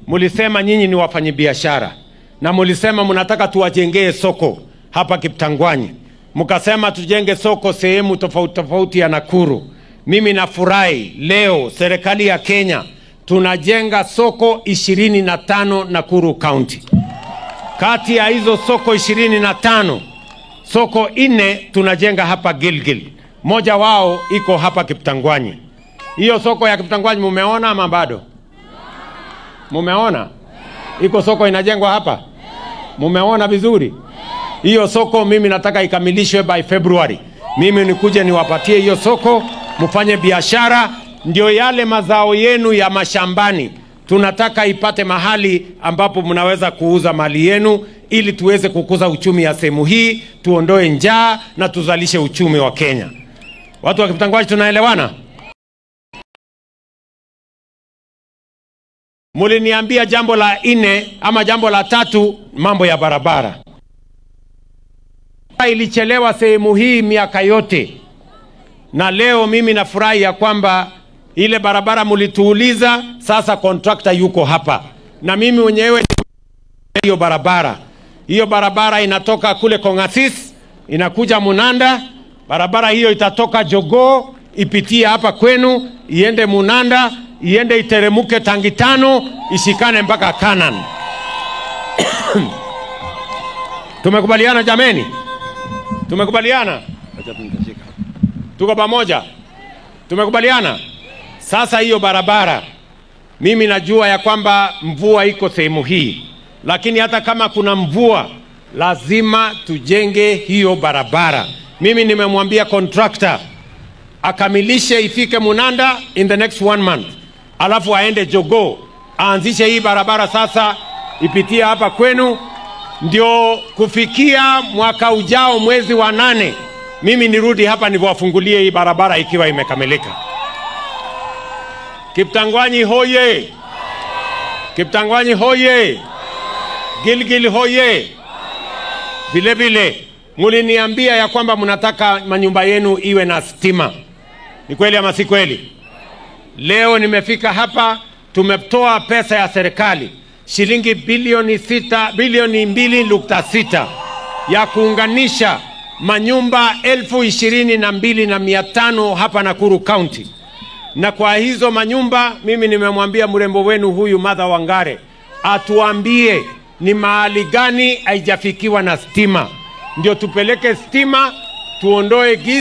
mulisema nyinyi ni wafanyabiashara na mulisema mnataka tuwajengee soko hapa Kiptangwanyi. Mkasema tujenge soko sehemu tofauti tofauti ya Nakuru. Mimi nafurahi leo serikali ya Kenya tunajenga soko 25 Nakuru County. Kati ya hizo soko 25, soko 4 tunajenga hapa Gilgil. Moja wao iko hapa Kiptangwanyi. Hiyo soko ya Kiptangwanyi mumeona ama bado? Mumeona? Iko soko inajengwa hapa? Mumeona vizuri? Hiyo soko mimi nataka ikamilishwe by February. Mimi nikuje niwapatie hiyo soko, mfanye biashara, ndio yale mazao yenu ya mashambani tunataka ipate mahali ambapo mnaweza kuuza mali yenu ili tuweze kukuza uchumi ya sehemu hii, tuondoe njaa na tuzalishe uchumi wa Kenya. Watu wa Kiptangwanyi tunaelewana? Muliniambia jambo la 4 ama jambo la 3, mambo ya barabara. Ilichelewa sehemu hii miaka yote. Na leo mimi nafurahi ya kwamba ile barabara mulituuliza, sasa contractor yuko hapa. Na mimi mwenyewe hiyo barabara. Hiyo barabara inatoka kule Kongasis, inakuja Munanda. Barabara hiyo itatoka Jogoo, ipitie hapa kwenu, iende Munanda, iende iteremuke Tangitano, ishikane mpaka Kanan. Tumekubaliana jameni? Tumekubaliana? Tuko pamoja? Tumekubaliana? Sasa hiyo barabara, mimi najua ya kwamba mvua iko sehemu hii. Lakini hata kama kuna mvua, lazima tujenge hiyo barabara. Mimi nimemwambia contractor akamilishe ifike Munanda in the next 1 month. Alafu aende Jogoo, aanzishe hii barabara sasa, ipitie hapa kwenu, ndio kufikia mwaka ujao mwezi wa 8 mimi nirudi hapa niwafungulie hii barabara ikiwa imekamilika. Kiptangwanyi hoye! Kiptangwanyi hoye! Gilgil hoye! Vile vile muliniambia ya kwamba mnataka manyumba yenu iwe na stima. Ni kweli ama si kweli? Leo nimefika hapa, tumetoa pesa ya serikali shilingi bilioni 2.6 ya kuunganisha manyumba 22,500 hapa Nakuru County. Na kwa hizo manyumba mimi nimemwambia mrembo wenu huyu Martha Wangare atuambie ni mahali gani haijafikiwa na stima, ndio tupeleke stima, tuondoe giza.